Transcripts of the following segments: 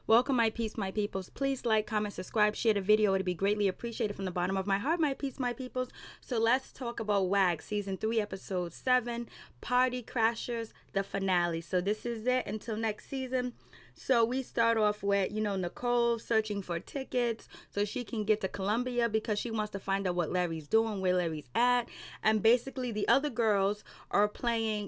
Welcome, my peace, my peoples. Please like, comment, subscribe, share the video. It'd be greatly appreciated from the bottom of my heart, my peace, my peoples. So let's talk about WAGS, Season 3, Episode 7, Party Crashers, the finale. So this is it until next season. So we start off with, Nicole searching for tickets so she can get to Colombia because she wants to find out what Larry's doing, where Larry's at. And basically the other girls are playing,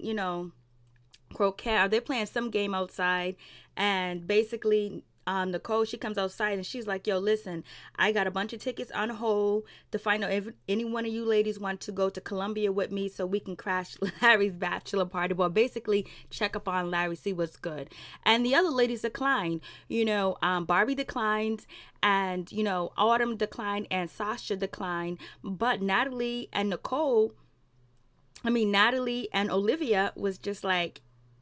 croquet, or they're playing some game outside. And basically Nicole, she comes outside and she's like, yo, listen, I got a bunch of tickets on hold to find out if any one of you ladies want to go to Colombia with me so we can crash Larry's bachelor party. Well, basically check up on Larry, see what's good. And the other ladies declined. Barbie declined, and Autumn declined, and Sasha declined. But Natalie and Olivia was just like,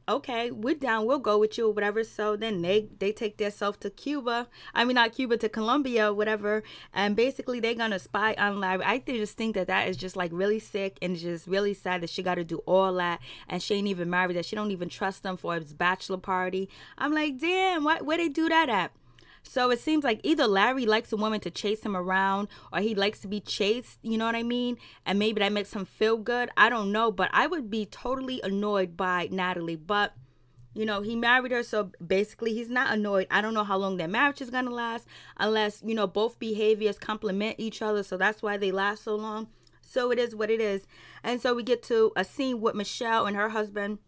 okay, we're down, we'll go with you or whatever. So then they take themselves to to Colombia or whatever, and basically they're gonna spy on Larry. I just think that is just like really sick and just really sad that she got to do all that, and she ain't even married, that she don't even trust them for his bachelor party. I'm like, damn, where they do that at? So it seems like either Larry likes a woman to chase him around, or he likes to be chased, you know what I mean? And maybe that makes him feel good. I don't know, but I would be totally annoyed by Natalie. But, he married her, so basically he's not annoyed. I don't know how long their marriage is going to last unless, both behaviors complement each other. So that's why they last so long. So it is what it is. And so we get to a scene with Michelle and her husband.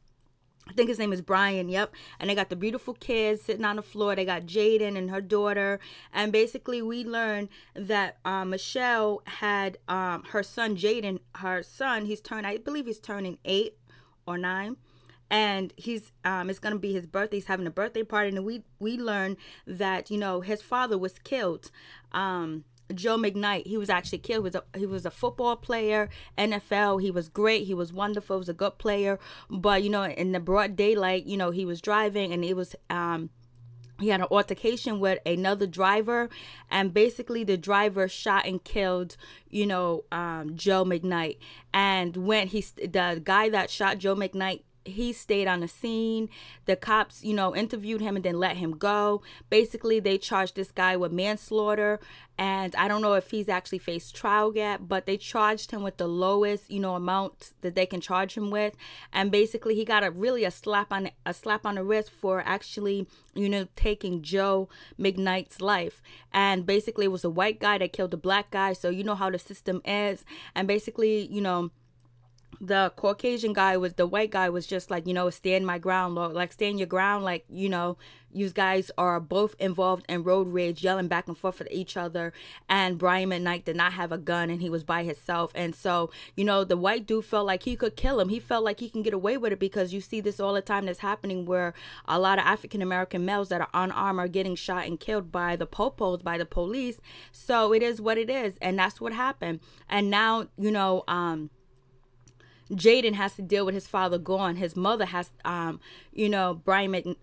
I think his name is Brian, yep. And they got the beautiful kids sitting on the floor. They got Jaden and her daughter. And basically we learned that Michelle had her son, Jaden, I believe he's turning 8 or 9. And it's going to be his birthday. He's having a birthday party. And we learned that, his father was killed. Joe McKnight, he was actually killed. He was a football player, NFL. He was great. He was wonderful. He was a good player. But, in the broad daylight, he was driving, and he had an altercation with another driver. And basically the driver shot and killed, Joe McKnight. And when the guy that shot Joe McKnight, he stayed on the scene. The cops, interviewed him and then let him go. Basically, they charged this guy with manslaughter. And I don't know if he's actually faced trial yet, but they charged him with the lowest, amount that they can charge him with. And basically, he got a slap on the wrist for actually, taking Joe McKnight's life. And basically, it was a white guy that killed a black guy. So you know how the system is. And basically, the Caucasian guy the white guy was just like, stand my ground, Lord, like stand your ground. Like, you guys are both involved in road rage, yelling back and forth at each other. And Brian McKnight did not have a gun, and he was by himself. And so, the white dude felt like he could kill him. He felt like he can get away with it because you see this all the time that's happening, where a lot of African-American males that are unarmed are getting shot and killed by the popos, by the police. So it is what it is. And that's what happened. And now, Jaden has to deal with his father gone. His mother has, Joe McKnight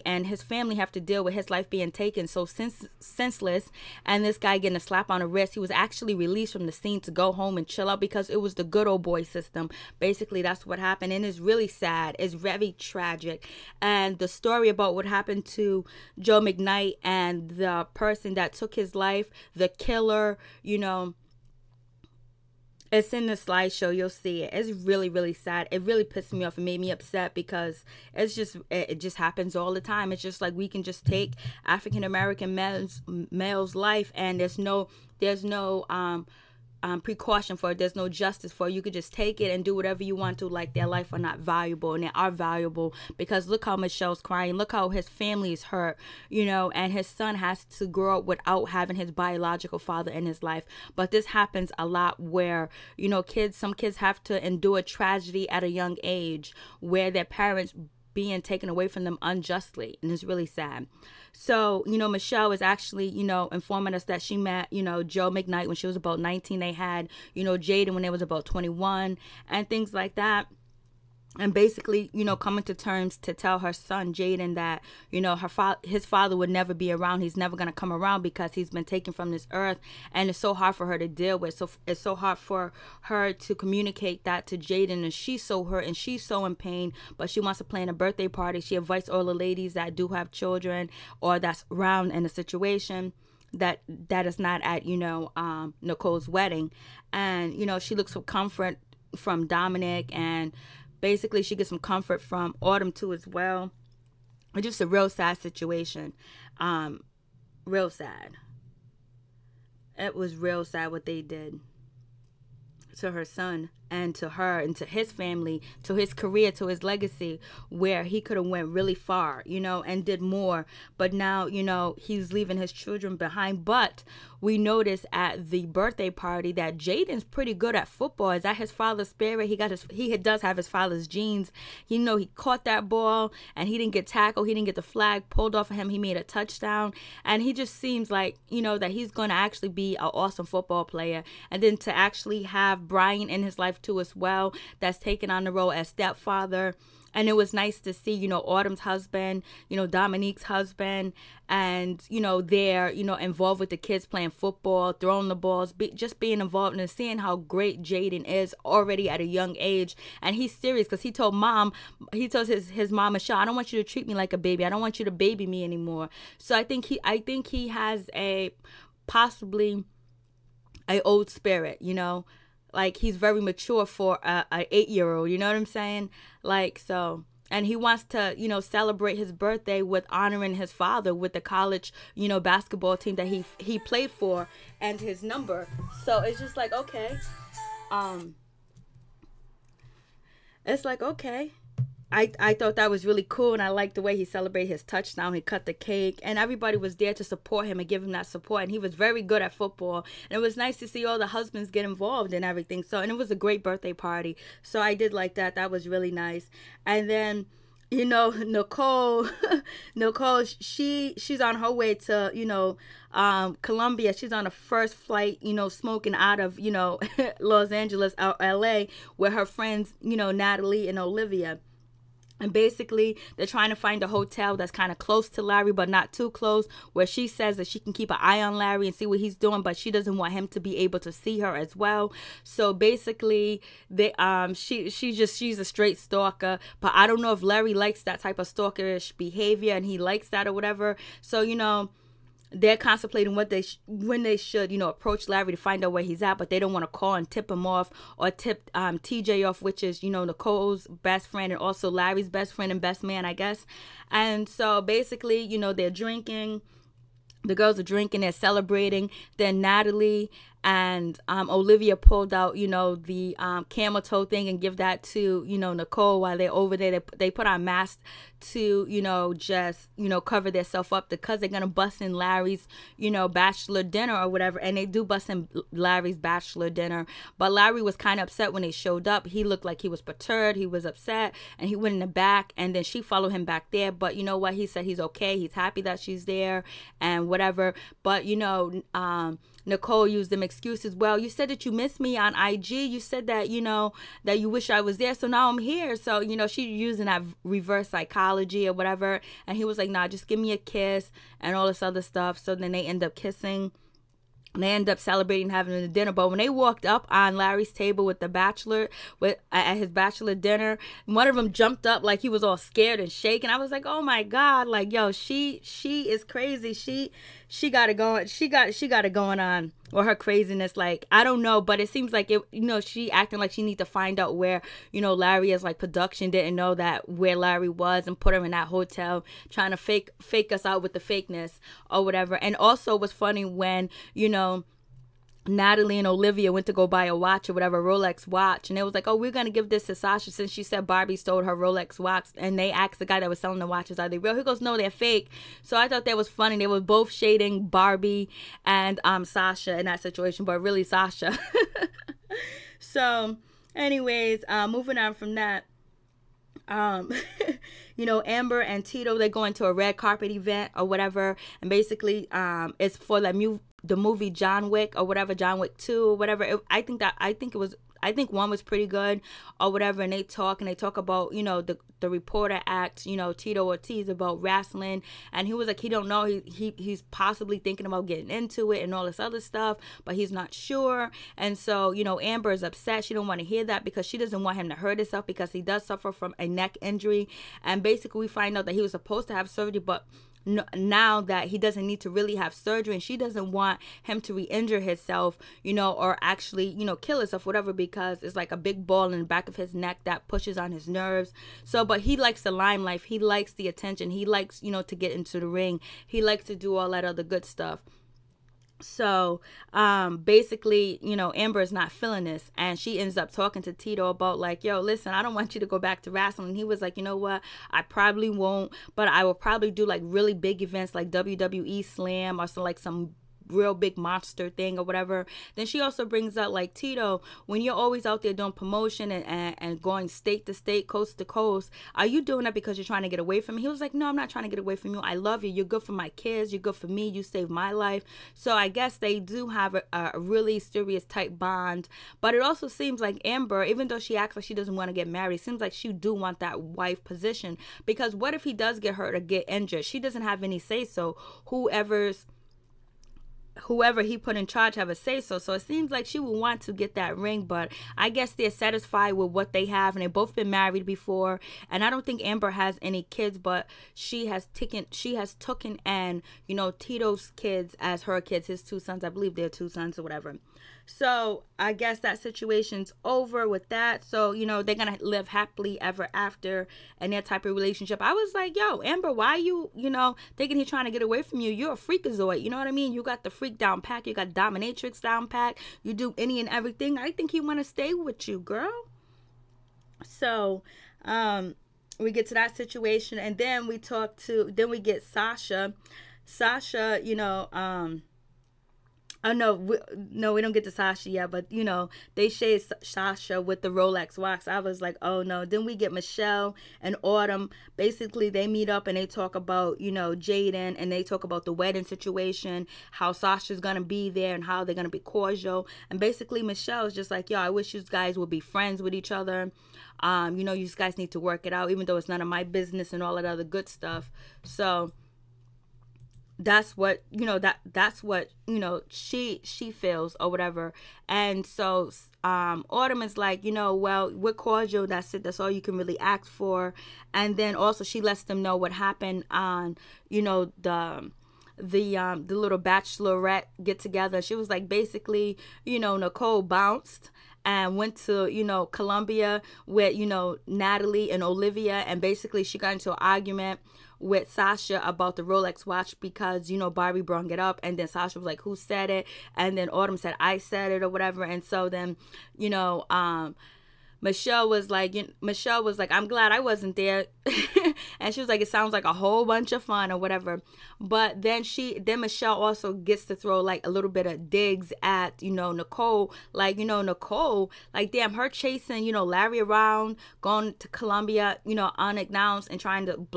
and his family have to deal with his life being taken so senseless, and this guy getting a slap on the wrist. He was actually released from the scene to go home and chill out because it was the good old boy system. Basically, that's what happened, and it's really sad. It's very tragic. And the story about what happened to Joe McKnight and the person that took his life, the killer, it's in the slideshow. You'll see it. It's really, really sad. It really pissed me off. It made me upset because it just happens all the time. It's just like we can just take African American males' life, and there's no precaution for it. There's no justice for it. You could just take it and do whatever you want to, like their life are not valuable, and they are valuable because look how Michelle's crying. Look how his family is hurt, and his son has to grow up without having his biological father in his life. But this happens a lot where, some kids have to endure tragedy at a young age where their parents being taken away from them unjustly, and it's really sad. So, Michelle is actually, informing us that she met, Joe McKnight when she was about 19. They had, Jaden when they was about 21 and things like that. and basically, coming to terms to tell her son Jaden that, his father would never be around. He's never going to come around because he's been taken from this earth, and it's so hard for her to deal with. So it's so hard for her to communicate that to Jaden, and she's so hurt and she's so in pain, but she wants to plan a birthday party. She invites all the ladies that do have children or that's around in a situation that is not at, Nicole's wedding. And, she looks for comfort from Dominic, and basically she gets some comfort from Autumn too as well. It's just a real sad situation. Real sad. It was real sad what they did to her son and to her and to his family, to his career, to his legacy, where he could have went really far, and did more. But now, he's leaving his children behind. But we notice at the birthday party that Jaden's pretty good at football. Is that his father's spirit? He does have his father's genes. He caught that ball and he didn't get tackled. He didn't get the flag pulled off of him. He made a touchdown. And he just seems like, that he's going to actually be an awesome football player. And then to actually have Brian in his life too as well, that's taken on the role as stepfather. And it was nice to see, Autumn's husband, Dominique's husband, and, they're, involved with the kids playing football, throwing the balls, just being involved and seeing how great Jaden is already at a young age. And he's serious because he told his mom, Michelle, I don't want you to treat me like a baby. I don't want you to baby me anymore. So I think he has possibly a old spirit, like he's very mature for a 8-year-old, you know what I'm saying? Like, so, and he wants to, celebrate his birthday with honoring his father with the college, basketball team that he played for and his number. So it's just like, okay. It's like, okay. I thought that was really cool, and I liked the way he celebrated his touchdown. He cut the cake, and everybody was there to support him and give him that support, and he was very good at football. And it was nice to see all the husbands get involved and everything. So, and it was a great birthday party. So I did like that. That was really nice. And then, Nicole, she's on her way to, Colombia. She's on the first flight, smoking out of, Los Angeles, LA, with her friends, Natalie and Olivia. And basically, they're trying to find a hotel that's kind of close to Larry, but not too close, where she says that she can keep an eye on Larry and see what he's doing, but she doesn't want him to be able to see her as well. So basically, she's a straight stalker, but I don't know if Larry likes that type of stalkerish behavior and he likes that or whatever. So, they're contemplating when they should, approach Larry to find out where he's at, but they don't want to call and tip him off or tip TJ off, which is, Nicole's best friend and also Larry's best friend and best man, I guess. And so basically, they're drinking. The girls are drinking, they're celebrating. Then Natalie and Olivia pulled out, the camel toe thing and give that to, Nicole while they're over there. They put on masks to, just, cover themselves up because they're going to bust in Larry's, bachelor dinner or whatever. And they do bust in Larry's bachelor dinner. But Larry was kind of upset when they showed up. He looked like he was perturbed. He was upset and he went in the back, and then she followed him back there. But you know what? He said he's okay. He's happy that she's there and whatever. But, Nicole used them excuses. Well, you said that you missed me on IG. You said that, that you wish I was there. So now I'm here. So, she's using that reverse psychology or whatever. And he was like, nah, just give me a kiss and all this other stuff. So then they end up kissing. And they end up celebrating, having a dinner. But when they walked up on Larry's table with the bachelor, at his bachelor dinner, one of them jumped up like he was all scared and shaking. I was like, oh my God, like, yo, she is crazy. She got it going. She got it going on with her craziness. Like, I don't know, but it seems like it. She acting like she need to find out where Larry is. Like, production didn't know that where Larry was and put her in that hotel, trying to fake us out with the fakeness or whatever. And also, it was funny when Natalie and Olivia went to go buy a watch or whatever, Rolex watch, and it was like, oh, we're gonna give this to Sasha since she said Barbie stole her Rolex watch. And they asked the guy that was selling the watches, are they real? He goes, no, they're fake. So I thought that was funny. They were both shading Barbie and Sasha in that situation, but really Sasha. So anyways, moving on from that, Amber and Tito, they go into a red carpet event or whatever, and basically it's for the movie John Wick or whatever, John Wick 2 or whatever. I think it was I think one was pretty good or whatever, and they talk about, you know, the reporter asked, you know, Tito Ortiz about wrestling, and he was like, he don't know, he's possibly thinking about getting into it and all this other stuff, but he's not sure. And so, you know, Amber is upset. She don't want to hear that because she doesn't want him to hurt himself, because he does suffer from a neck injury. And basically we find out that he was supposed to have surgery, but now that he doesn't need to really have surgery, and she doesn't want him to re-injure himself, you know, or actually, you know, kill himself, whatever, because it's like a big ball in the back of his neck that pushes on his nerves. So, but he likes the limelight, he likes the attention, he likes, you know, to get into the ring, he likes to do all that other good stuff. So basically, you know, Amber is not feeling this, and she ends up talking to Tito about like, yo, listen, I don't want you to go back to wrestling. And he was like, you know what, I probably won't, but I will probably do like really big events like WWE Slam or some real big monster thing or whatever. Then she also brings up like, Tito, when you're always out there doing promotion and going state to state, coast to coast, are you doing that because you're trying to get away from me? He was like, no, I'm not trying to get away from you. I love you. You're good for my kids. You're good for me. You saved my life. So I guess they do have a really serious type bond. But it also seems like Amber, even though she acts like she doesn't want to get married, it seems like she do want that wife position, because what if he does get hurt or get injured? She doesn't have any say so. Whoever he put in charge have a say so. So it seems like she would want to get that ring, but I guess they're satisfied with what they have, and they've both been married before. And I don't think Amber has any kids, but she has taken and, you know, Tito's kids as her kids, his two sons. I believe they're two sons or whatever. So I guess that situation's over with that. So, you know, they're going to live happily ever after in that type of relationship. I was like, yo, Amber, why are you, you know, thinking he's trying to get away from you? You're a freakazoid. You know what I mean? You got the freak down pack. You got dominatrix down pack. You do any and everything. I think he want to stay with you, girl. So, we get to that situation, and then we we get Sasha. Sasha, you know, oh, no, we don't get to Sasha yet, but, you know, they shade Sasha with the Rolex watch. I was like, oh, no. Then we get Michelle and Autumn. Basically, they meet up and they talk about, you know, Jaden, and they talk about the wedding situation, how Sasha's going to be there and how they're going to be cordial. And basically, Michelle is just like, yo, I wish you guys would be friends with each other. You know, you guys need to work it out, even though it's none of my business and all that other good stuff. So that's what, you know, that's what, you know, she feels or whatever. And so Autumn is like, you know, well, we're cordial, that's it, that's all you can really ask for. And then also she lets them know what happened on, you know, the little bachelorette get together. She was like, basically, you know, Nicole bounced and went to, you know, Colombia with, you know, Natalie and Olivia, and basically she got into an argument with Sasha about the Rolex watch because, you know, Barbie brought it up, and then Sasha was like, who said it? And then Autumn said, I said it or whatever. And so then, you know, Michelle was like, I'm glad I wasn't there. And she was like, it sounds like a whole bunch of fun or whatever. But then Michelle also gets to throw like a little bit of digs at, you know, Nicole. Like, you know, Nicole, like, damn, her chasing, you know, Larry around, going to Colombia, you know, unannounced, and trying to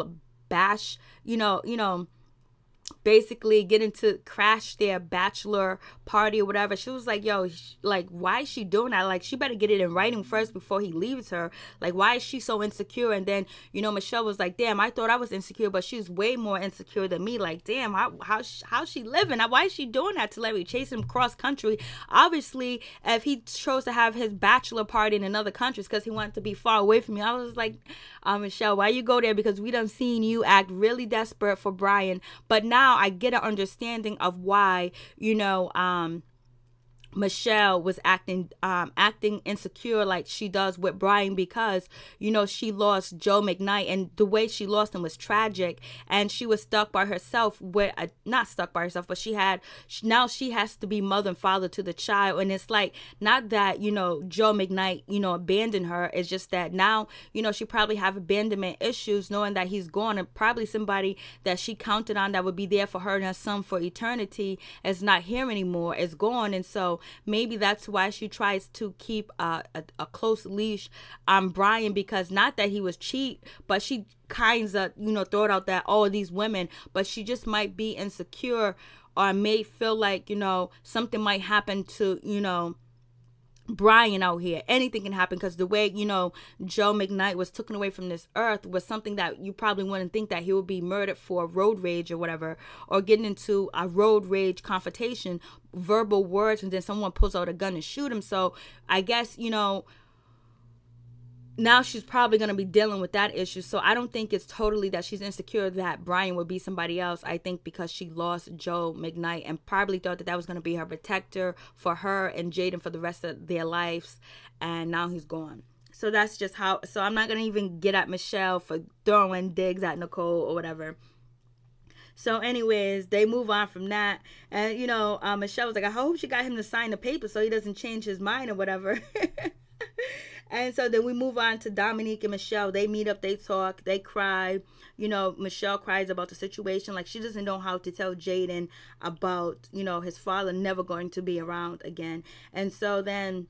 bash, you know, basically getting to crash their bachelor party or whatever. She was like, yo, like, why is she doing that? Like, she better get it in writing first before he leaves her. Like, why is she so insecure? And then, you know, Michelle was like, damn, I thought I was insecure, but she's way more insecure than me. Like, damn, how's she living? Why is she doing that to Larry? Chase him cross country. Obviously, if he chose to have his bachelor party in another country, it's because he wanted to be far away from me. I was like, Michelle, why you go there? Because we done seen you act really desperate for Brian. But now I get an understanding of why, you know, Michelle was acting insecure like she does with Brian, because, you know, she lost Joe McKnight, and the way she lost him was tragic, and she was stuck by herself with not stuck by herself, but now she has to be mother and father to the child. And it's like, not that, you know, Joe McKnight, you know, abandoned her. It's just that now, you know, she probably have abandonment issues knowing that he's gone, and probably somebody that she counted on that would be there for her and her son for eternity is not here anymore, is gone. And so maybe that's why she tries to keep a close leash on Brian, because not that he was cheat, but she kinds of, you know, throw it out that, oh, these women, but she just might be insecure or may feel like, you know, something might happen to, you know, Brian out here. Anything can happen, because the way, Joe McKnight was taken away from this earth was something that you probably wouldn't think that he would be murdered for road rage or whatever, or getting into a road rage confrontation, verbal words, and then someone pulls out a gun and shoot him. So I guess, now she's probably going to be dealing with that issue. So I don't think it's totally that she's insecure that Brian would be somebody else. I think because she lost Joe McKnight and probably thought that that was going to be her protector for her and Jaden for the rest of their lives. And now he's gone. So that's just how. So I'm not going to even get at Michelle for throwing digs at Nicole or whatever. So anyways, they move on from that. And, Michelle was like, I hope she got him to sign the paper so he doesn't change his mind or whatever. And so then we move on to Dominique and Michelle. They meet up, they talk, they cry. Michelle cries about the situation. Like, she doesn't know how to tell Jaden about, his father never going to be around again. And so then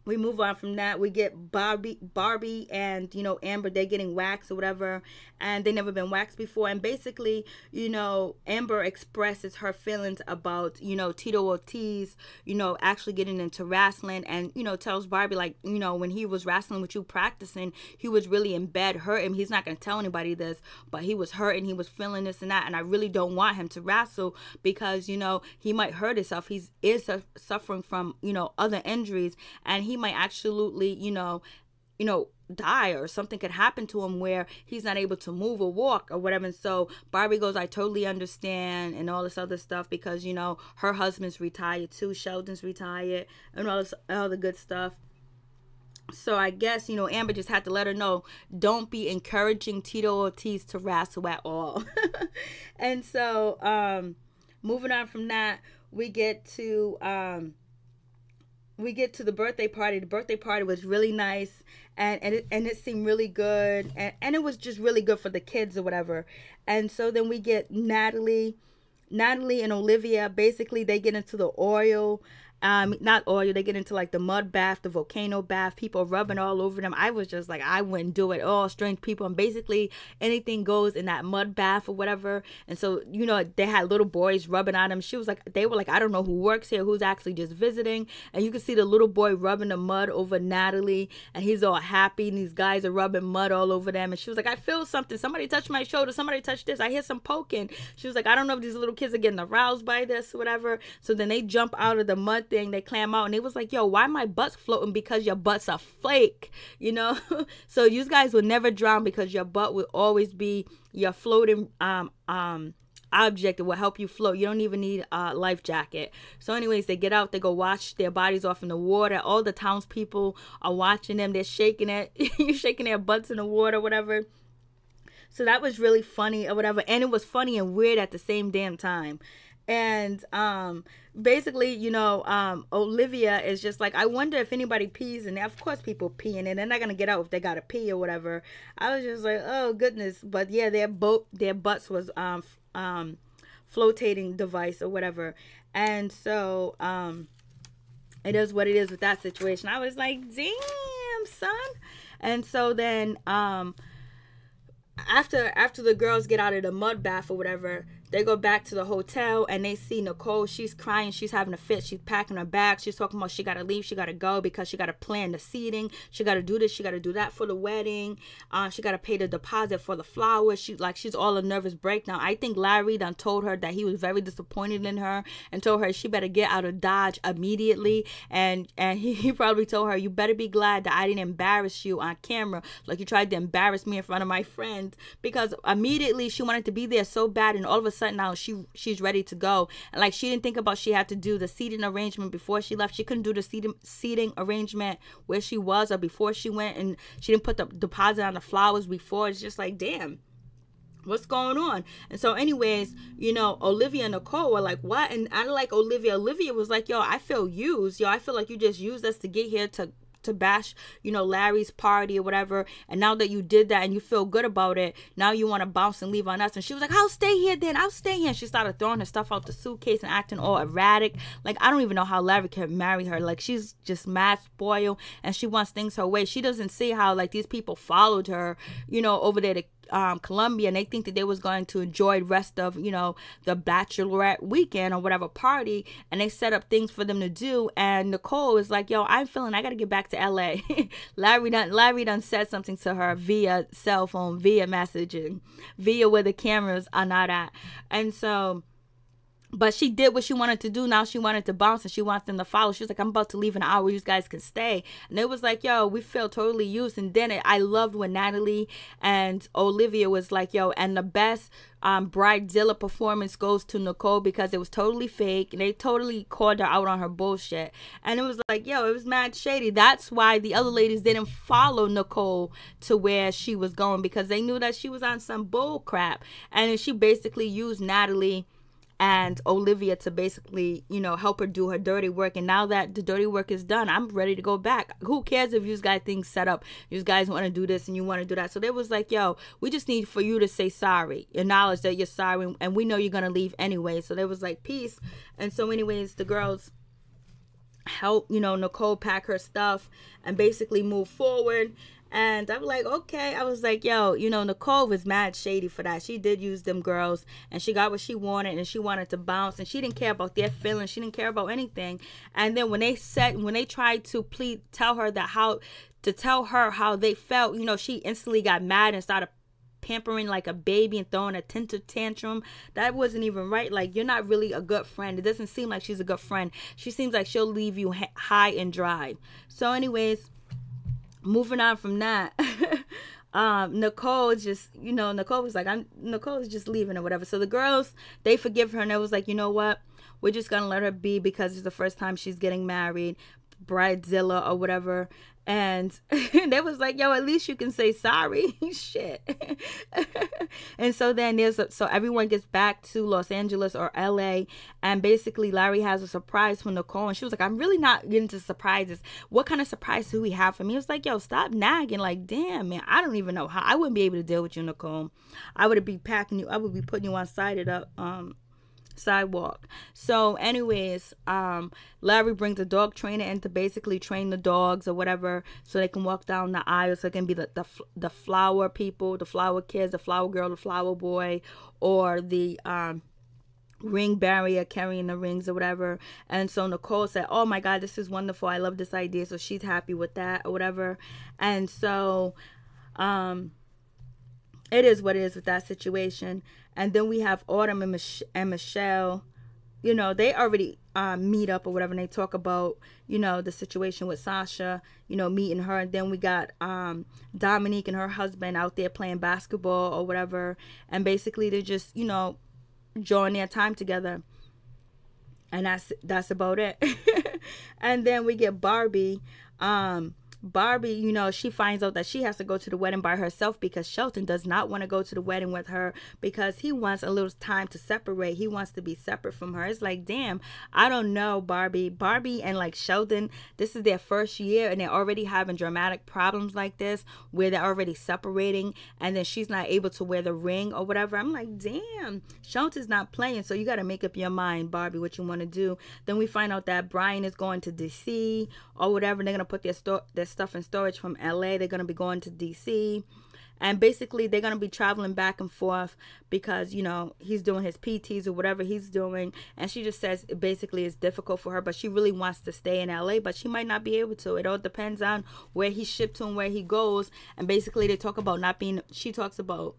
we move on from that. We get Barbie and, Amber, they're getting waxed or whatever. And they never been waxed before. And basically, Amber expresses her feelings about, Tito Ortiz, actually getting into wrestling. And, tells Barbie, like, when he was wrestling with you practicing, he was really in bed hurting. He's not going to tell anybody this, but he was hurting. He was feeling this and that. And I really don't want him to wrestle because, he might hurt himself. He is suffering from, other injuries. And he might absolutely, die, or something could happen to him where he's not able to move or walk or whatever. And so Barbie goes, I totally understand, and all this other stuff, because, her husband's retired too. Sheldon's retired and all the good stuff. So I guess, Amber just had to let her know, don't be encouraging Tito Ortiz to wrestle at all. And so, moving on from that, we get to the birthday party. The birthday party was really nice, and it seemed really good, and it was just really good for the kids or whatever. And so then we get Natalie and Olivia. Basically, they get into the oil. Not oil, they get into like the mud bath, the volcano bath, people rubbing all over them. I was just like, I wouldn't do it. All strange people, and basically anything goes in that mud bath or whatever. And so, they had little boys rubbing on them. They were like, I don't know who works here, who's actually just visiting. And you can see the little boy rubbing the mud over Natalie, and he's all happy, and these guys are rubbing mud all over them. And she was like, I feel something. Somebody touched my shoulder. Somebody touched this. I hear some poking. She was like, I don't know if these little kids are getting aroused by this or whatever. So then they jump out of the mud thing, they climb out, and they was like, yo, why my butt's floating? Because your butt's a flake, so you guys will never drown, because your butt will always be your floating object. It will help you float. You don't even need a life jacket. So anyways, they get out, they go wash their bodies off in the water. All the townspeople are watching them. They're shaking shaking their butts in the water, whatever. So that was really funny or whatever, and it was funny and weird at the same damn time. And basically, Olivia is just like, I wonder if anybody pees in there. Of course people pee in there. They're not going to get out if they got to pee or whatever. I was just like, oh, goodness. But yeah, their butts was flotating device or whatever. And so it is what it is with that situation. I was like, damn, son. And so then after the girls get out of the mud bath or whatever, they go back to the hotel, and they see Nicole. She's crying. She's having a fit. She's packing her bag. She's talking about she got to leave. She got to go because she got to plan the seating. She got to do this. She got to do that for the wedding. She got to pay the deposit for the flowers. She's all a nervous breakdown. I think Larry done told her that he was very disappointed in her and told her she better get out of Dodge immediately. And he probably told her, you better be glad that I didn't embarrass you on camera like you tried to embarrass me in front of my friends, because immediately she wanted to be there so bad, and all of a sudden now she's ready to go. And like, she didn't think about she had to do the seating arrangement before she left. She couldn't do the seating arrangement where she was or before she went, and she didn't put the deposit on the flowers before. It's just like, damn, what's going on? And so anyways, Olivia and Nicole were like, what? And I like Olivia. Olivia was like, yo, I feel used. Yo, I feel like you just used us to get here to bash, Larry's party or whatever. And now that you did that and you feel good about it, now you want to bounce and leave on us. And she was like, I'll stay here then. I'll stay here. And she started throwing her stuff out the suitcase and acting all erratic. Like, I don't even know how Larry can marry her. Like, she's just mad spoiled, and she wants things her way. She doesn't see how, like, these people followed her, over there Colombia, and they think that they was going to enjoy the rest of, you know, the bachelorette weekend or whatever party, and they set up things for them to do. And Nicole is like, yo, I'm feeling I gotta get back to LA. Larry done said something to her via cell phone, via messaging, via where the cameras are not at. And so, but she did what she wanted to do. Now she wanted to bounce, and she wants them to follow. She was like, I'm about to leave in an hour. You guys can stay. And it was like, yo, we feel totally used. And then I loved when Natalie and Olivia was like, yo, and the best bridezilla performance goes to Nicole, because it was totally fake. And they totally called her out on her bullshit. And it was like, yo, it was mad shady. That's why the other ladies didn't follow Nicole to where she was going, because they knew that she was on some bull crap. And then she basically used Natalie and Olivia to basically, you know, help her do her dirty work. And now that the dirty work is done, I'm ready to go back. Who cares if you guys things set up, you guys want to do this and you want to do that. So they was like, yo, we just need for you to say sorry, acknowledge that you're sorry, and we know you're gonna leave anyway. So they was like, peace. And so anyways, the girls help, you know, Nicole pack her stuff and basically move forward. And I'm like, okay. I was like, yo, you know, Nicole was mad shady for that. She did use them girls, and she got what she wanted, and she wanted to bounce, and she didn't care about their feelings. She didn't care about anything. And then when they tried to tell her how they felt, you know, she instantly got mad and started pampering like a baby and throwing a temper tantrum. That wasn't even right. Like, you're not really a good friend. It doesn't seem like she's a good friend. She seems like she'll leave you high and dry. So anyways, moving on from that, Nicole just, you know, Nicole was like, Nicole is just leaving or whatever. So the girls, they forgive her, and it was like, you know what? We're just going to let her be, because it's the first time she's getting married, bridezilla or whatever. And they was like, yo, at least you can say sorry. Shit. And so then so everyone gets back to Los Angeles or LA, and basically Larry has a surprise for Nicole, and she was like, I'm really not getting to surprises. What kind of surprise do we have for me? It was like, yo, stop nagging. Like, damn, man, I don't even know how. I wouldn't be able to deal with you, Nicole. I would be packing you. I would be putting you on sidewalk. So anyways, Larry brings a dog trainer in to basically train the dogs or whatever, so they can walk down the aisle. So it can be the flower people, the flower kids, the flower girl, the flower boy, or the ring barrier carrying the rings or whatever. And so Nicole said, oh my god, this is wonderful, I love this idea. So she's happy with that or whatever. And so it is what it is with that situation. And then we have Autumn and Michelle. You know, they already meet up or whatever, and they talk about, you know, the situation with Sasha, you know, meeting her. And then we got Dominique and her husband out there playing basketball or whatever. And basically they're just, you know, enjoying their time together. And that's about it. And then we get Barbie. Barbie, you know, she finds out that she has to go to the wedding by herself, because Shelton does not want to go to the wedding with her, because he wants a little time to separate. He wants to be separate from her. It's like, damn, I don't know, Barbie and like Sheldon, this is their first year, and they're already having dramatic problems like this, where they're already separating, and then she's not able to wear the ring or whatever. I'm like, damn, Shelton's not playing. So you got to make up your mind, Barbie, what you want to do. Then we find out that Brian is going to DC or whatever. They're going to put their stuff in storage from LA. They're going to be going to DC, and basically they're going to be traveling back and forth, because, you know, he's doing his PTs or whatever he's doing. And she just says it basically is difficult for her, but she really wants to stay in LA, but she might not be able to. It all depends on where he's shipped to and where he goes. And basically they talk about she talks about,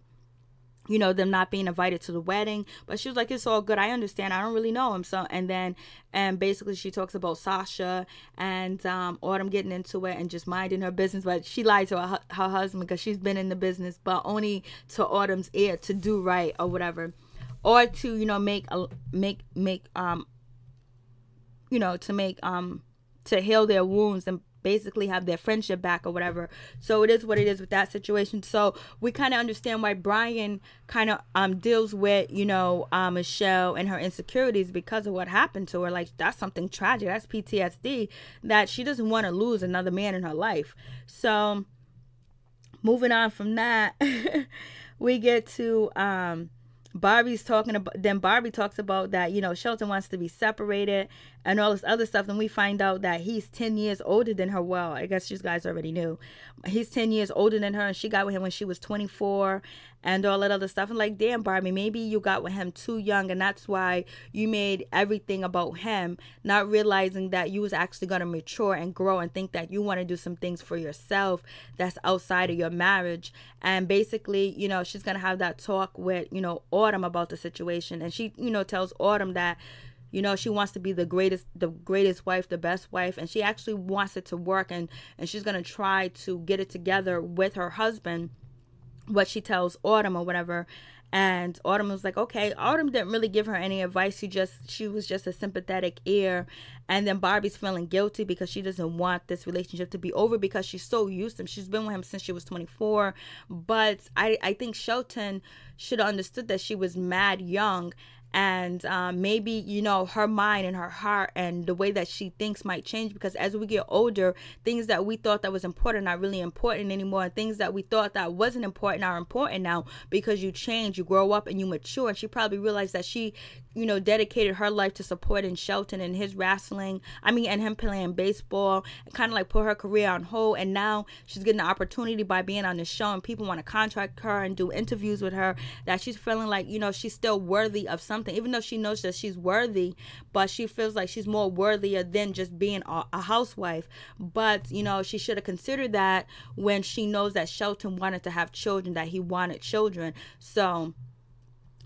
you know, them not being invited to the wedding. But she was like, it's all good, I understand, I don't really know him. So, and basically she talks about Sasha and Autumn getting into it and just minding her business. But she lied to her husband, because she's been in the business, but only to Autumn's ear, to do right or whatever, or to, you know, to heal their wounds and basically have their friendship back or whatever. So it is what it is with that situation. So we kind of understand why Brian kind of deals with, you know, Michelle and her insecurities because of what happened to her. Like, that's something tragic. That's PTSD, that she doesn't want to lose another man in her life. So moving on from that, we get to Barbie's talking about, then Barbie talks about that, you know, Shelton wants to be separated and all this other stuff. Then we find out that he's 10 years older than her. Well, I guess you guys already knew. He's 10 years older than her, and she got with him when she was 24. and all that other stuff. And like, damn, Barbie, maybe you got with him too young, and that's why you made everything about him, not realizing that you was actually going to mature and grow and think that you want to do some things for yourself that's outside of your marriage. And basically, you know, she's going to have that talk with, you know, Autumn about the situation. And she, you know, tells Autumn that, you know, she wants to be the greatest wife, the best wife, and she actually wants it to work, and she's going to try to get it together with her husband, what she tells Autumn or whatever. And Autumn was like, okay. Autumn didn't really give her any advice. She was just a sympathetic ear. And then Barbie's feeling guilty because she doesn't want this relationship to be over because she's so used to him. She's been with him since she was 24. But I think Shelton should have understood that she was mad young. And maybe, you know, her mind and her heart and the way that she thinks might change, because as we get older, things that we thought that was important are really important anymore, and things that we thought that wasn't important are important now, because you change, you grow up, and you mature. And she probably realized that she, you know, dedicated her life to supporting Shelton and his wrestling, and him playing baseball, and kind of like put her career on hold. And now she's getting the opportunity by being on the show, and people want to contract her and do interviews with her, that she's feeling like, you know, she's still worthy of something, even though she knows that she's worthy, but she feels like she's more worthier than just being a housewife. But, you know, she should have considered that when she knows that Shelton wanted to have children, that he wanted children. So,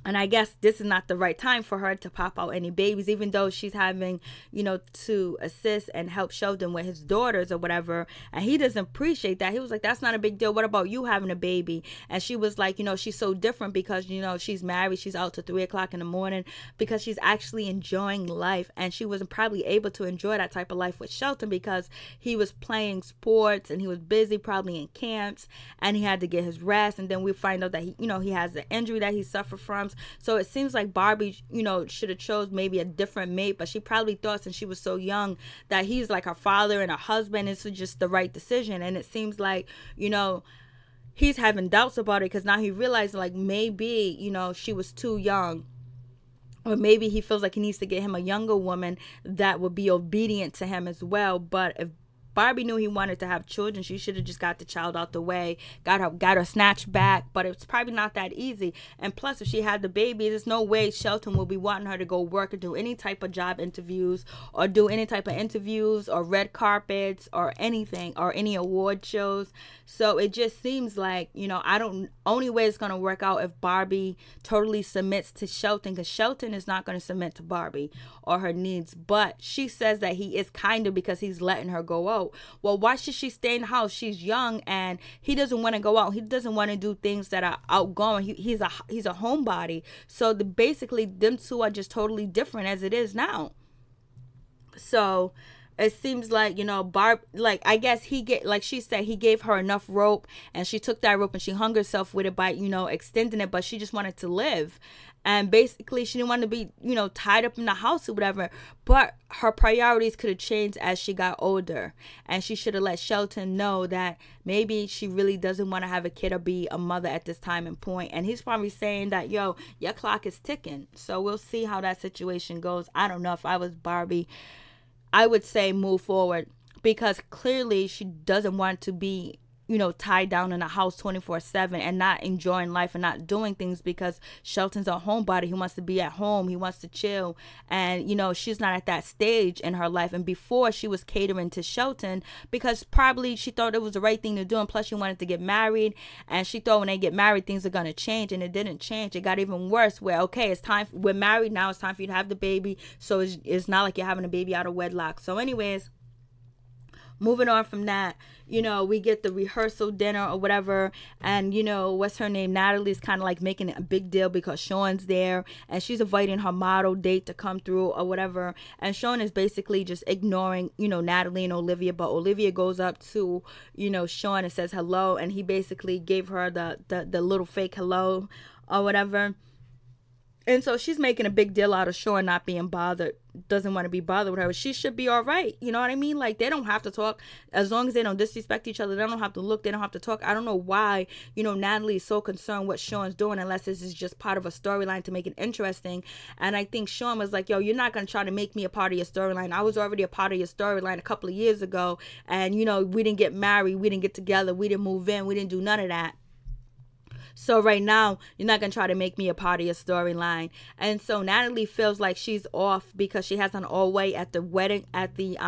and I guess this is not the right time for her to pop out any babies, even though she's having, you know, to assist and help Sheldon with his daughters or whatever. And he doesn't appreciate that. He was like, that's not a big deal. What about you having a baby? And she was like, you know, she's so different because, you know, she's married. She's out to 3 o'clock in the morning because she's actually enjoying life. And she wasn't probably able to enjoy that type of life with Shelton because he was playing sports and he was busy, probably in camps, and he had to get his rest. And then we find out that he, you know, he has an injury that he suffered from. So it seems like Barbie, you know, should have chose maybe a different mate, but she probably thought since she was so young that he's like her father and her husband. It's just the right decision. And it seems like, you know, he's having doubts about it because now he realized like maybe, you know, she was too young. Or maybe he feels like he needs to get him a younger woman that would be obedient to him as well. But if Barbie knew he wanted to have children, she should have just got the child out the way, got her snatched back, but it's probably not that easy. And plus, if she had the baby, there's no way Shelton will be wanting her to go work or do any type of job interviews or do any type of interviews or red carpets or anything or any award shows. So it just seems like, you know, only way it's going to work out if Barbie totally submits to Shelton, because Shelton is not going to submit to Barbie or her needs. But she says that he is kind of because he's letting her go out. Well, why should she stay in the house? She's young and he doesn't want to go out. He doesn't want to do things that are outgoing. He's a homebody. So basically them two are just totally different as it is now. So it seems like, you know, I guess like she said, he gave her enough rope and she took that rope and she hung herself with it by, you know, extending it, but she just wanted to live. And basically she didn't want to be, you know, tied up in the house or whatever. But her priorities could have changed as she got older. And she should have let Shelton know that maybe she really doesn't want to have a kid or be a mother at this time and point. And he's probably saying that, yo, your clock is ticking. So we'll see how that situation goes. I don't know. If I was Barbie, I would say move forward, because clearly she doesn't want to be, you know, tied down in a house 24/7 and not enjoying life and not doing things, because Shelton's a homebody. He wants to be at home. He wants to chill. And, you know, she's not at that stage in her life. And before, she was catering to Shelton because probably she thought it was the right thing to do. And plus she wanted to get married. And she thought when they get married, things are going to change. And it didn't change. It got even worse where, okay, it's time. We're married now. It's time for you to have the baby. So it's not like you're having a baby out of wedlock. So anyways, moving on from that, you know, we get the rehearsal dinner or whatever. And, you know, what's her name? Natalie's kind of like making it a big deal because Sean's there. And she's inviting her model date to come through or whatever. And Sean is basically just ignoring, you know, Natalie and Olivia. But Olivia goes up to, you know, Sean and says hello. And he basically gave her the little fake hello or whatever. And so she's making a big deal out of Sean not being bothered, doesn't want to be bothered with her. She should be all right. You know what I mean? Like, they don't have to talk. As long as they don't disrespect each other, they don't have to look. They don't have to talk. I don't know why, you know, Natalie is so concerned what Sean's doing, unless this is just part of a storyline to make it interesting. And I think Sean was like, yo, you're not going to try to make me a part of your storyline. I was already a part of your storyline a couple of years ago. And, you know, we didn't get married. We didn't get together. We didn't move in. We didn't do none of that. So right now, you're not going to try to make me a part of your storyline. And so Natalie feels like she's off because she has on all white at the wedding, at the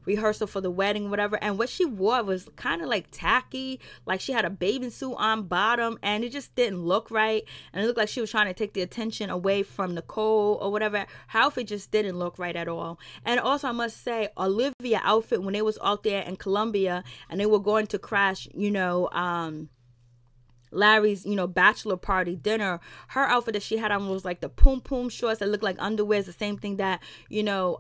rehearsal for the wedding, whatever. And what she wore was kind of like tacky. Like she had a bathing suit on bottom and it just didn't look right. And it looked like she was trying to take the attention away from Nicole or whatever. Her outfit just didn't look right at all. And also I must say, Olivia's outfit when they was out there in Colombia and they were going to crash, you know, Larry's, you know, bachelor party dinner, her outfit that she had on was like the poom poom shorts that look like underwear. It's the same thing that, you know,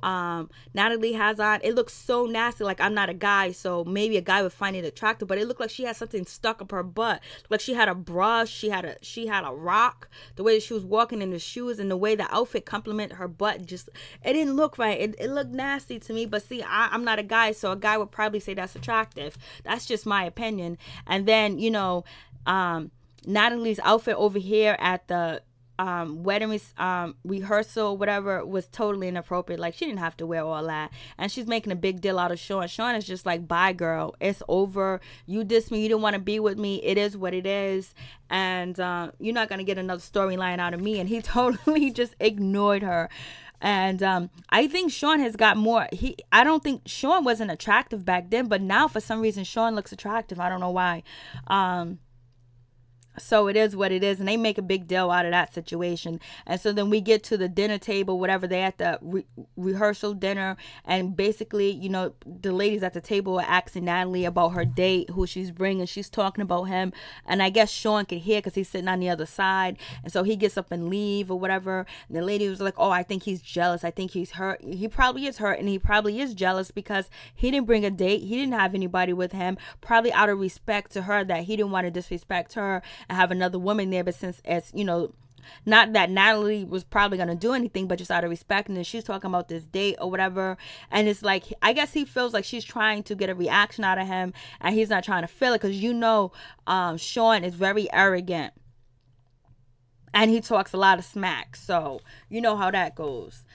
Natalie has on. It looks so nasty. Like, I'm not a guy, so maybe a guy would find it attractive, but it looked like she had something stuck up her butt. Like she had a brush, she had a rock. The way that she was walking in the shoes and the way the outfit complemented her butt, just, it didn't look right. It looked nasty to me. But see, I'm not a guy, so a guy would probably say that's attractive. That's just my opinion. And then, you know, Natalie's outfit over here at the wedding rehearsal, whatever, was totally inappropriate. Like, she didn't have to wear all that. And she's making a big deal out of Sean. Sean is just like, bye, girl. It's over. You dissed me. You didn't want to be with me. It is what it is. And you're not going to get another storyline out of me. And he totally just ignored her. And I think Sean has got more. I don't think Sean wasn't attractive back then, but now for some reason Sean looks attractive. I don't know why. So it is what it is, and they make a big deal out of that situation. And so then we get to the dinner table, whatever, they at the rehearsal dinner, and basically, you know, the ladies at the table are asking Natalie about her date, who she's bringing. She's talking about him, and I guess Sean can hear because he's sitting on the other side, and so he gets up and leave or whatever. And the lady was like, oh, I think he's jealous. I think he's hurt. He probably is hurt, and he probably is jealous because he didn't bring a date. He didn't have anybody with him, probably out of respect to her, that he didn't want to disrespect her and have another woman there. But since, as you know, not that Natalie was probably going to do anything, but just out of respect, and then she's talking about this date or whatever, and it's like, I guess he feels like she's trying to get a reaction out of him, and he's not trying to feel it, because you know, Sean is very arrogant, and he talks a lot of smack, so you know how that goes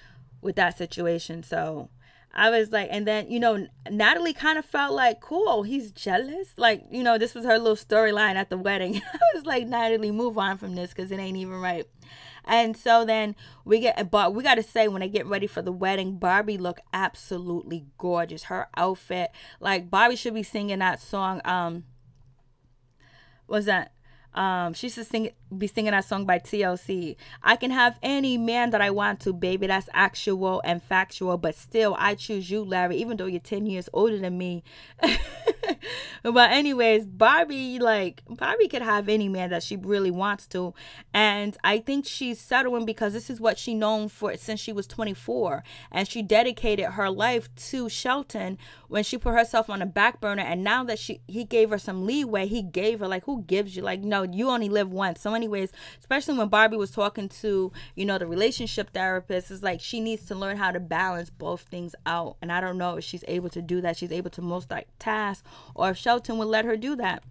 with that situation. So I was like, and then, you know, Natalie kind of felt like, cool, he's jealous. Like, you know, this was her little storyline at the wedding. I was like, Natalie, move on from this because it ain't even right. And so then we got to say, when I get ready for the wedding, Barbie looked absolutely gorgeous. Her outfit, like, Barbie should be singing that song. What's that? She should be singing that song by TLC. I can have any man that I want to, baby. That's actual and factual. But still, I choose you, Larry, even though you're 10 years older than me. But anyways, Barbie could have any man that she really wants to. And I think she's settling because this is what she's known for since she was 24. And she dedicated her life to Shelton when she put herself on a back burner. And now that he gave her some leeway, he gave her, like, who gives you? Like, no, you only live once. So anyways, especially when Barbie was talking to, you know, the relationship therapist, it's like she needs to learn how to balance both things out. And I don't know if she's able to do that. She's able to multitask, or if Shelton would let her do that.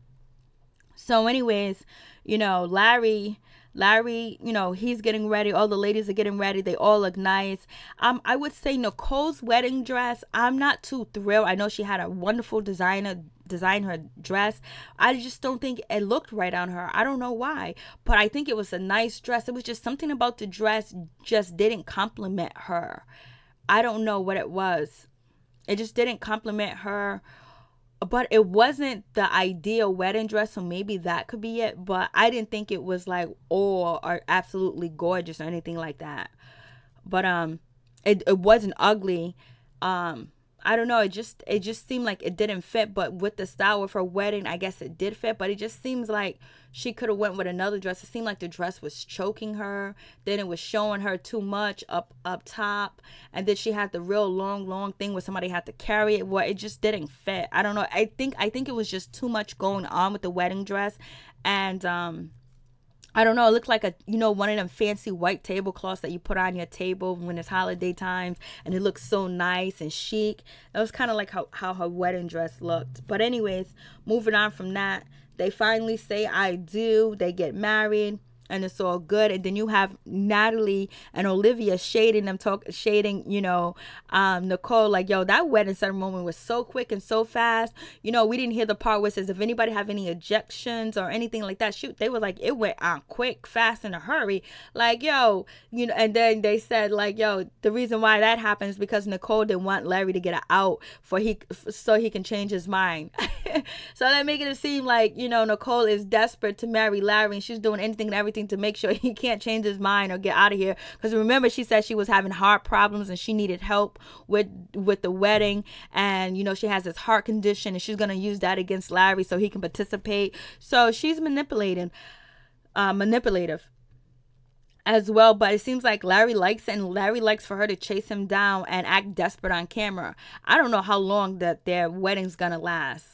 So anyways, you know, Larry, you know, he's getting ready. All the ladies are getting ready. They all look nice. I would say Nicole's wedding dress, I'm not too thrilled. I know she had a wonderful designer design her dress. I just don't think it looked right on her. I don't know why, but I think it was a nice dress. It was just something about the dress just didn't compliment her. I don't know what it was. It just didn't compliment her. But it wasn't the ideal wedding dress, so maybe that could be it. But I didn't think it was like, oh, or absolutely gorgeous or anything like that. But it wasn't ugly. I don't know. It just seemed like it didn't fit. But with the style of her wedding, I guess it did fit. But it just seems like she could have went with another dress. It seemed like the dress was choking her. Then it was showing her too much up top. And then she had the real long thing where somebody had to carry it. Well, it just didn't fit. I don't know. I think it was just too much going on with the wedding dress. And I don't know, it looked like one of them fancy white tablecloths that you put on your table when it's holiday times, and it looks so nice and chic. That was kind of like how her wedding dress looked. But anyways, moving on from that, they finally say I do. They get married, and it's all good. And then you have Natalie and Olivia shading them, shading, Nicole, like, yo, that wedding ceremony was so quick and so fast. We didn't hear the part where it says if anybody have any objections or anything like that. Shoot, they were like, it went on quick, fast, in a hurry. Like, yo, and then they said, like, yo, the reason why that happens is because Nicole didn't want Larry to get out so he can change his mind. So they're making it seem like, Nicole is desperate to marry Larry, and she's doing anything and everything to make sure he can't change his mind or get out of here. Because remember, she said she was having heart problems and she needed help with the wedding, and she has this heart condition, and she's going to use that against Larry so he can participate. So she's manipulative as well. But it seems like Larry likes it, and Larry likes for her to chase him down and act desperate on camera. I don't know how long that their wedding's gonna last.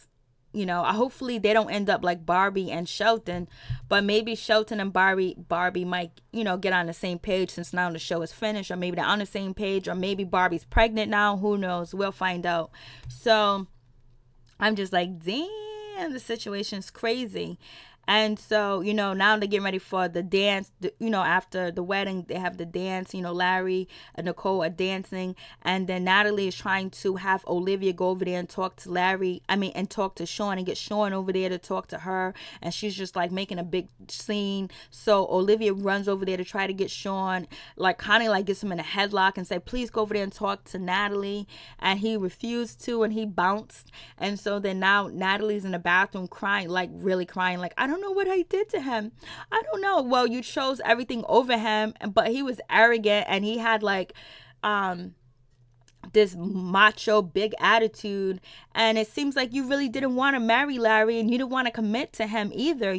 Hopefully they don't end up like Barbie and Shelton, but maybe Shelton and Barbie might, get on the same page since now the show is finished, or maybe they're on the same page, or maybe Barbie's pregnant now. Who knows? We'll find out. So I'm just like, damn, the situation's crazy. And so, now they're getting ready for the dance. After the wedding, they have the dance. Larry and Nicole are dancing. And then Natalie is trying to have Olivia go over there and talk to and talk to Sean, and get Sean over there to talk to her. And she's just like making a big scene. So Olivia runs over there to try to get Sean, like kind of like gets him in a headlock and say, please go over there and talk to Natalie. And he refused to, and he bounced. And so then now Natalie's in the bathroom crying, like really crying, like, I don't know what I did to him. I don't know. Well, you chose everything over him, but he was arrogant, and he had like this macho big attitude, and it seems like you really didn't want to marry Larry, and you didn't want to commit to him either,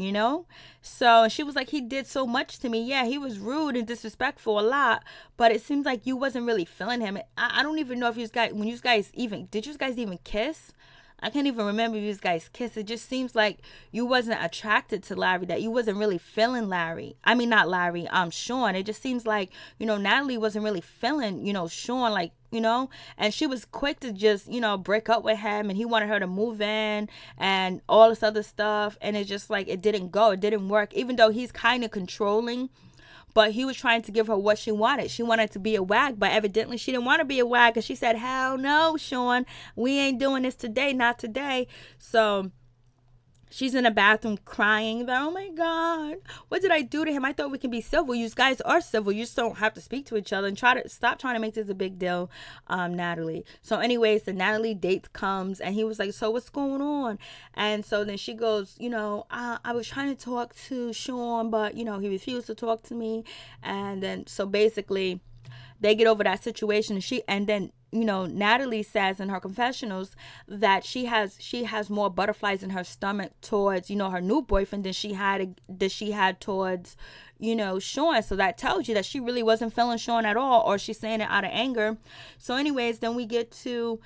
So she was like, he did so much to me. Yeah, he was rude and disrespectful a lot, but it seems like you wasn't really feeling him. I don't even know if did you guys even kiss? I can't even remember if you guys kissed. It just seems like you wasn't attracted to Larry, that you wasn't really feeling Larry. I mean, not Larry, Sean. It just seems like, Natalie wasn't really feeling, Sean, like, and she was quick to just, break up with him, and he wanted her to move in and all this other stuff. And it's just like, it didn't work, even though he's kind of controlling. But he was trying to give her what she wanted. She wanted to be a WAG, but evidently she didn't want to be a WAG, because she said, hell no, Sean, we ain't doing this today, not today. So she's in the bathroom crying. Oh my God, what did I do to him? I thought we can be civil. You guys are civil. You just don't have to speak to each other, and stop trying to make this a big deal, Natalie. So anyways, the Natalie date comes, and he was like, so what's going on? And so then she goes, I was trying to talk to Sean, but he refused to talk to me. And then so basically they get over that situation, and then Natalie says in her confessionals that she has more butterflies in her stomach towards, her new boyfriend than she had towards, Sean. So that tells you that she really wasn't feeling Sean at all, or she's saying it out of anger. So anyways, then we get to,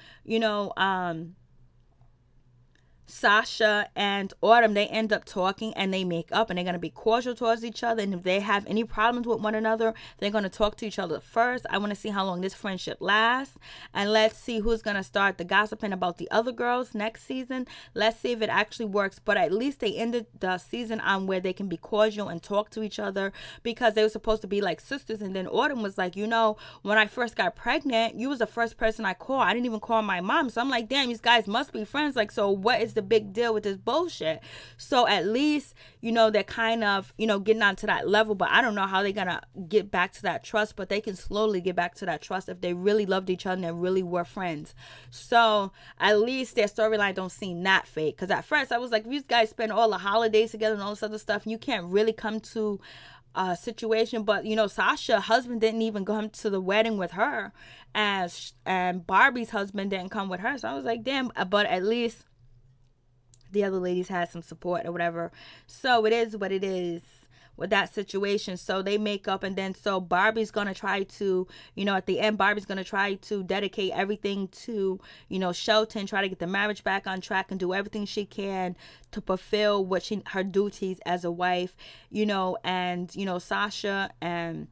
Sasha and Autumn. They end up talking, and they make up, and they're going to be cordial towards each other. And if they have any problems with one another, they're going to talk to each other first. I want to see how long this friendship lasts, and let's see who's going to start the gossiping about the other girls next season. Let's see if it actually works. But at least they ended the season on where they can be cordial and talk to each other, because they were supposed to be like sisters. And then Autumn was like, when I first got pregnant, you was the first person I called. I didn't even call my mom. So I'm like, damn, these guys must be friends. Like, so what is the big deal with this bullshit? So at least, they're kind of, getting onto that level. But I don't know how they're gonna get back to that trust, but they can slowly get back to that trust if they really loved each other and they really were friends. So at least their storyline don't seem that fake, because at first I was like, if you guys spend all the holidays together and all this other stuff, you can't really come to a situation. But Sasha's husband didn't even come to the wedding with her, and Barbie's husband didn't come with her. So I was like, damn. But at least the other ladies had some support or whatever. So it is what it is with that situation. So they make up, and then so Barbie's gonna try to, at the end, Barbie's gonna try to dedicate everything to, Shelton, try to get the marriage back on track, and do everything she can to fulfill her duties as a wife, and Sasha and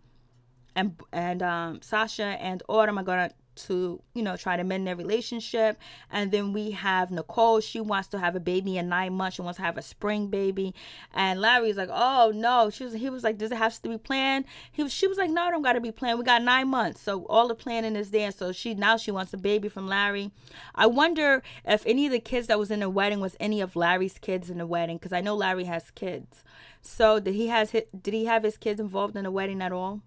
Sasha and Autumn are gonna to, you know, try to mend their relationship. And then we have Nicole. She wants to have a baby in 9 months. She wants to have a spring baby. And Larry's like, oh no. He was like, does it have to be planned? She was like, no, it don't got to be planned. We got 9 months. So all the planning is there. So now she wants a baby from Larry. I wonder if any of the kids that was in the wedding was any of Larry's kids in the wedding. Because I know Larry has kids. So did he have his kids involved in the wedding at all?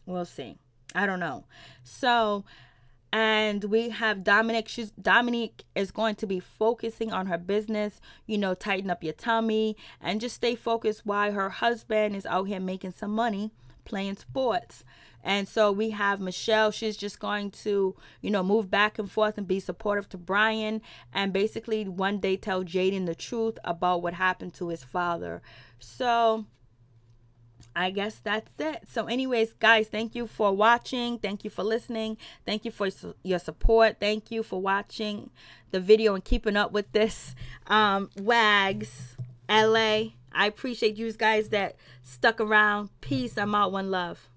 We'll see. I don't know. So, and we have Dominique. Dominique is going to be focusing on her business, you know, tighten up your tummy and just stay focused while her husband is out here making some money playing sports. And so we have Michelle. She's just going to, you know, move back and forth and be supportive to Brian and basically one day tell Jaden the truth about what happened to his father. So I guess that's it. So anyways, guys, thank you for watching. Thank you for listening. Thank you for your support. Thank you for watching the video and keeping up with this WAGS LA. I appreciate you guys that stuck around. Peace. I'm out. One love.